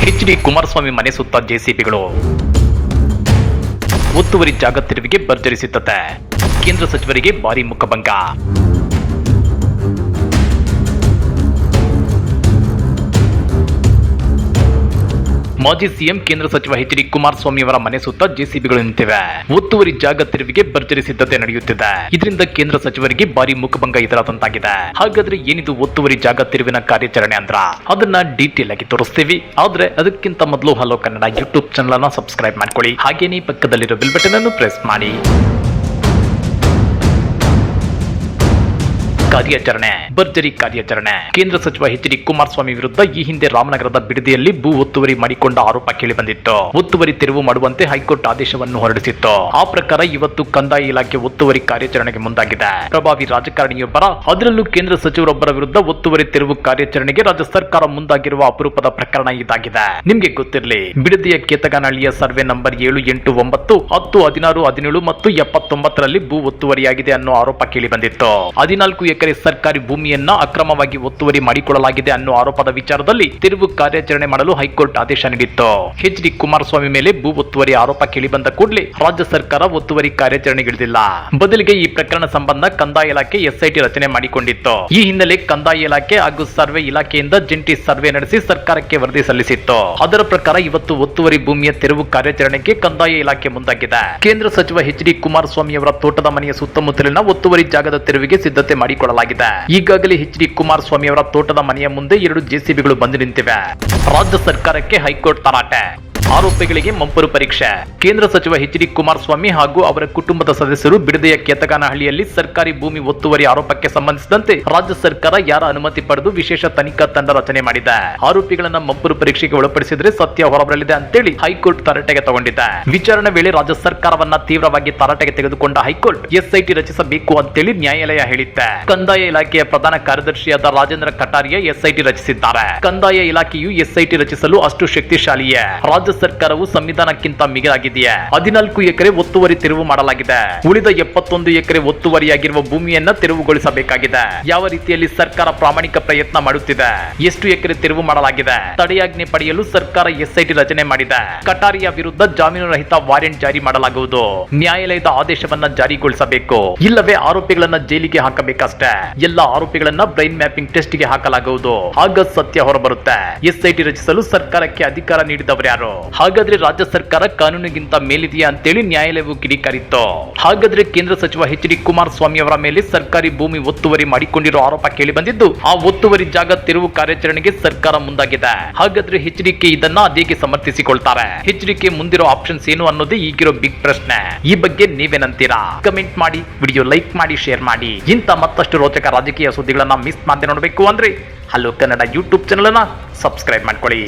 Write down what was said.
H D. Kumaraswamy ಮನೆ ಸುತ್ತ ಜೆಸಿಬಿಗಳು. ಒತ್ತುವರಿ ಜಾಗ ತೆರವಿಗೆ ಭರ್ಜರಿ ಸಿದ್ಧತೆ. ಕೇಂದ್ರ ಸಚಿವರಿಗೆ ಭಾರಿ ಮುಖಭಂಗ. ಮಾಜಿ ಸಿಎಂ ಕೇಂದ್ರ ಸಚಿವ ಎಚ್.ಡಿ. ಕುಮಾರಸ್ವಾಮಿ ಅವರ ಮನೆ ಸುತ್ತ ಜೆಸಿಬಿಗಳು ನಿಂತಿವೆ. ಒತ್ತುವರಿ ಜಾಗ ತೆರವಿಗೆ ಭರ್ಜರಿ ಸಿದ್ಧತೆ ನಡೆಯುತ್ತಿದೆ. ಇದರಿಂದ ಕೇಂದ್ರ ಸಚಿವರಿಗೆ ಭಾರಿ ಮುಖಭಂಗ ಎದುರಾದಂತಾಗಿದೆ. ಹಾಗಾದ್ರೆ ಏನಿದು ಒತ್ತುವರಿ ಜಾಗ ತೆರವಿನ ಕಾರ್ಯಾಚರಣೆ ಅಂದ್ರ ಅದನ್ನ ಡೀಟೇಲ್ ಆಗಿ ತೋರಿಸ್ತೀವಿ. ಆದ್ರೆ ಅದಕ್ಕಿಂತ ಮೊದಲು ಹಲೋ ಕನ್ನಡ ಯೂಟ್ಯೂಬ್ ಚಾನಲ್ ಅನ್ನ ಸಬ್ಸ್ಕ್ರೈಬ್ ಮಾಡ್ಕೊಳ್ಳಿ. ಹಾಗೇನೇ ಪಕ್ಕದಲ್ಲಿರೋ ಬೆಲ್ ಬಟನ್ ಅನ್ನು ಪ್ರೆಸ್ ಮಾಡಿ. ಕಾರ್ಯಾಚರಣೆ, ಭರ್ಜರಿ ಕಾರ್ಯಾಚರಣೆ. ಕೇಂದ್ರ ಸಚಿವ ಎಚ್.ಡಿ. ಕುಮಾರಸ್ವಾಮಿ ವಿರುದ್ಧ ಈ ಹಿಂದೆ ರಾಮನಗರದ ಬಿಡದಿಯಲ್ಲಿ ಭೂ ಒತ್ತುವರಿ ಮಾಡಿಕೊಂಡ ಆರೋಪ ಕೇಳಿ ಬಂದಿತ್ತು. ಒತ್ತುವರಿ ತೆರವು ಮಾಡುವಂತೆ ಹೈಕೋರ್ಟ್ ಆದೇಶವನ್ನು ಹೊರಡಿಸಿತ್ತು. ಆ ಪ್ರಕಾರ ಇವತ್ತು ಕಂದಾಯ ಇಲಾಖೆ ಒತ್ತುವರಿ ಕಾರ್ಯಾಚರಣೆಗೆ ಮುಂದಾಗಿದೆ. ಪ್ರಭಾವಿ ರಾಜಕಾರಣಿಯೊಬ್ಬರ, ಅದರಲ್ಲೂ ಕೇಂದ್ರ ಸಚಿವರೊಬ್ಬರ ವಿರುದ್ಧ ಒತ್ತುವರಿ ತೆರವು ಕಾರ್ಯಾಚರಣೆಗೆ ರಾಜ್ಯ ಸರ್ಕಾರ ಮುಂದಾಗಿರುವ ಅಪರೂಪದ ಪ್ರಕರಣ ಇದಾಗಿದೆ. ನಿಮ್ಗೆ ಗೊತ್ತಿರಲಿ, ಬಿಡದಿಯ ಕೇತಗಾನಹಳ್ಳಿಯ ಸರ್ವೆ ನಂಬರ್ 7, 8, 9, 10, 16, 17 ಮತ್ತು 79ರಲ್ಲಿ ಭೂ ಒತ್ತುವರಿಯಾಗಿದೆ ಅನ್ನೋ ಆರೋಪ ಕೇಳಿ ಬಂದಿತ್ತು. 14 ಎಕರೆ ಸರ್ಕಾರಿ ಭೂಮಿಯನ್ನ ಅಕ್ರಮವಾಗಿ ಒತ್ತುವರಿ ಮಾಡಿಕೊಳ್ಳಲಾಗಿದೆ ಅನ್ನೋ ಆರೋಪದ ವಿಚಾರದಲ್ಲಿ ತೆರವು ಕಾರ್ಯಾಚರಣೆ ಮಾಡಲು ಹೈಕೋರ್ಟ್ ಆದೇಶ ನೀಡಿತ್ತು. ಎಚ್.ಡಿ. ಕುಮಾರಸ್ವಾಮಿ ಮೇಲೆ ಭೂ ಒತ್ತುವರಿ ಆರೋಪ ಕೇಳಿಬಂದ ಕೂಡಲೇ ರಾಜ್ಯ ಸರ್ಕಾರ ಒತ್ತುವರಿ ಕಾರ್ಯಾಚರಣೆಗಿಳಿದಿಲ್ಲ. ಬದಲಿಗೆ ಈ ಪ್ರಕರಣ ಸಂಬಂಧ ಕಂದಾಯ ಇಲಾಖೆ ಎಸ್ಐಟಿ ರಚನೆ ಮಾಡಿಕೊಂಡಿತ್ತು. ಈ ಹಿನ್ನೆಲೆ ಕಂದಾಯ ಇಲಾಖೆ ಹಾಗೂ ಸರ್ವೆ ಇಲಾಖೆಯಿಂದ ಜಂಟಿ ಸರ್ವೆ ನಡೆಸಿ ಸರ್ಕಾರಕ್ಕೆ ವರದಿ ಸಲ್ಲಿಸಿತ್ತು. ಅದರ ಪ್ರಕಾರ ಇವತ್ತು ಒತ್ತುವರಿ ಭೂಮಿಯ ತೆರವು ಕಾರ್ಯಾಚರಣೆಗೆ ಕಂದಾಯ ಇಲಾಖೆ ಮುಂದಾಗಿದೆ. ಕೇಂದ್ರ ಸಚಿವ ಎಚ್.ಡಿ. ಕುಮಾರಸ್ವಾಮಿ ಅವರ ತೋಟದ ಮನೆಯ ಸುತ್ತಮುತ್ತಲಿನ ಒತ್ತುವರಿ ಜಾಗದ ತೆರವಿಗೆ ಸಿದ್ಧತೆ ಮಾಡಿಕೊಳ್ಳಲಾಗಿದೆ. ಈಗಾಗಲೇ ಎಚ್.ಡಿ. ಕುಮಾರಸ್ವಾಮಿ ಅವರ ತೋಟದ ಮನೆಯ ಮುಂದೆ 2 ಜೆಸಿಬಿಗಳು ಬಂದು ನಿಂತಿವೆ. ರಾಜ್ಯ ಸರ್ಕಾರಕ್ಕೆ ಹೈಕೋರ್ಟ್ ತರಾಟೆ. ಆರೋಪಿಗಳಿಗೆ ಮಂಪರು ಪರೀಕ್ಷೆ. ಕೇಂದ್ರ ಸಚಿವ ಎಚ್.ಡಿ. ಕುಮಾರಸ್ವಾಮಿ ಹಾಗೂ ಅವರ ಕುಟುಂಬದ ಸದಸ್ಯರು ಬಿಡದಿಯ ಕೇತಗಾನಹಳ್ಳಿಯಲ್ಲಿ ಸರ್ಕಾರಿ ಭೂಮಿ ಒತ್ತುವರಿ ಆರೋಪಕ್ಕೆ ಸಂಬಂಧಿಸಿದಂತೆ ರಾಜ್ಯ ಸರ್ಕಾರ ಯಾರ ಅನುಮತಿ ಪಡೆದು ವಿಶೇಷ ತನಿಖಾ ತಂಡ ರಚನೆ ಮಾಡಿದೆ. ಆರೋಪಿಗಳನ್ನ ಮಂಪರು ಪರೀಕ್ಷೆಗೆ ಒಳಪಡಿಸಿದ್ರೆ ಸತ್ಯ ಹೊರಬರಲಿದೆ ಅಂತೇಳಿ ಹೈಕೋರ್ಟ್ ತರಾಟೆಗೆ ತಗೊಂಡಿದೆ. ವಿಚಾರಣೆ ವೇಳೆ ರಾಜ್ಯ ಸರ್ಕಾರವನ್ನ ತೀವ್ರವಾಗಿ ತರಾಟೆಗೆ ತೆಗೆದುಕೊಂಡ ಹೈಕೋರ್ಟ್ ಎಸ್ಐಟಿ ರಚಿಸಬೇಕು ಅಂತೇಳಿ ನ್ಯಾಯಾಲಯ ಹೇಳಿದೆ. ಕಂದಾಯ ಇಲಾಖೆಯ ಪ್ರಧಾನ ಕಾರ್ಯದರ್ಶಿಯಾದ ರಾಜೇಂದ್ರ ಕಟಾರಿಯಾ ಎಸ್ಐಟಿ ರಚಿಸಿದ್ದಾರೆ. ಕಂದಾಯ ಇಲಾಖೆಯು ಎಸ್ಐಟಿ ರಚಿಸಲು ಅಷ್ಟು ಶಕ್ತಿಶಾಲಿಯೇ. ರಾಜ್ಯ ಸರ್ಕಾರವು ಸಂವಿಧಾನಕ್ಕಿಂತ ಮಿಗಿಲಾಗಿದೆಯೇ. 14 ಎಕರೆ ಒತ್ತುವರಿ ತೆರವು ಮಾಡಲಾಗಿದೆ. ಉಳಿದ 71 ಎಕರೆ ಒತ್ತುವರಿಯಾಗಿರುವ ಭೂಮಿಯನ್ನ ತೆರವುಗೊಳಿಸಬೇಕಾಗಿದೆ. ಯಾವ ರೀತಿಯಲ್ಲಿ ಸರ್ಕಾರ ಪ್ರಾಮಾಣಿಕ ಪ್ರಯತ್ನ ಮಾಡುತ್ತಿದೆ? ಎಷ್ಟು ಎಕರೆ ತೆರವು ಮಾಡಲಾಗಿದೆ? ತಡೆಯಾಜ್ಞೆ ಪಡೆಯಲು ಸರ್ಕಾರ ಎಸ್ಐಟಿ ರಚನೆ ಮಾಡಿದೆ. ಕಟಾರಿಯಾ ವಿರುದ್ಧ ಜಾಮೀನು ರಹಿತ ವಾರೆಂಟ್ ಜಾರಿ ಮಾಡಲಾಗುವುದು. ನ್ಯಾಯಾಲಯದ ಆದೇಶವನ್ನ ಜಾರಿಗೊಳಿಸಬೇಕು. ಇಲ್ಲವೇ ಆರೋಪಿಗಳನ್ನ ಜೈಲಿಗೆ ಹಾಕಬೇಕಷ್ಟೇ. ಎಲ್ಲ ಆರೋಪಿಗಳನ್ನ ಬ್ರೈನ್ ಮ್ಯಾಪಿಂಗ್ ಟೆಸ್ಟ್ ಗೆ ಹಾಕಲಾಗುವುದು. ಆಗ ಸತ್ಯ ಹೊರಬರುತ್ತೆ. ಎಸ್ಐಟಿ ರಚಿಸಲು ಸರ್ಕಾರಕ್ಕೆ ಅಧಿಕಾರ ನೀಡಿದವರು ಯಾರು? ಹಾಗಾದ್ರೆ ರಾಜ್ಯ ಸರ್ಕಾರ ಕಾನೂನಿಗಿಂತ ಮೇಲಿದೆಯಾ ಅಂತೇಳಿ ನ್ಯಾಯಾಲಯವು ಕಿಡಿಕಾರಿತ್ತು. ಹಾಗಾದ್ರೆ ಕೇಂದ್ರ ಸಚಿವ ಎಚ್.ಡಿ. ಕುಮಾರಸ್ವಾಮಿ ಅವರ ಮೇಲೆ ಸರ್ಕಾರಿ ಭೂಮಿ ಒತ್ತುವರಿ ಮಾಡಿಕೊಂಡಿರೋ ಆರೋಪ ಕೇಳಿ ಬಂದಿದ್ದು, ಆ ಒತ್ತುವರಿ ಜಾಗ ತೆರವು ಕಾರ್ಯಾಚರಣೆಗೆ ಸರ್ಕಾರ ಮುಂದಾಗಿದೆ. ಹಾಗಾದ್ರೆ ಎಚ್.ಡಿ.ಕೆ ಇದನ್ನ ಅದೇಗೆ ಸಮರ್ಥಿಸಿಕೊಳ್ತಾರೆ? ಎಚ್.ಡಿ.ಕೆ ಮುಂದಿರೋ ಆಪ್ಷನ್ಸ್ ಏನು ಅನ್ನೋದೇ ಈಗಿರೋ ಬಿಗ್ ಪ್ರಶ್ನೆ. ಈ ಬಗ್ಗೆ ನೀವೇನಂತೀರಾ? ಕಮೆಂಟ್ ಮಾಡಿ, ವಿಡಿಯೋ ಲೈಕ್ ಮಾಡಿ, ಶೇರ್ ಮಾಡಿ. ಇಂಥ ಮತ್ತಷ್ಟು ರೋಚಕ ರಾಜಕೀಯ ಸುದ್ದಿಗಳನ್ನ ಮಿಸ್ ಮಾಡದೆ ನೋಡಬೇಕು ಅಂದ್ರೆ ಹಲೋ ಕನ್ನಡ ಯೂಟ್ಯೂಬ್ ಚಾನಲ್ ಅನ್ನ ಸಬ್ಸ್ಕ್ರೈಬ್ ಮಾಡ್ಕೊಳ್ಳಿ.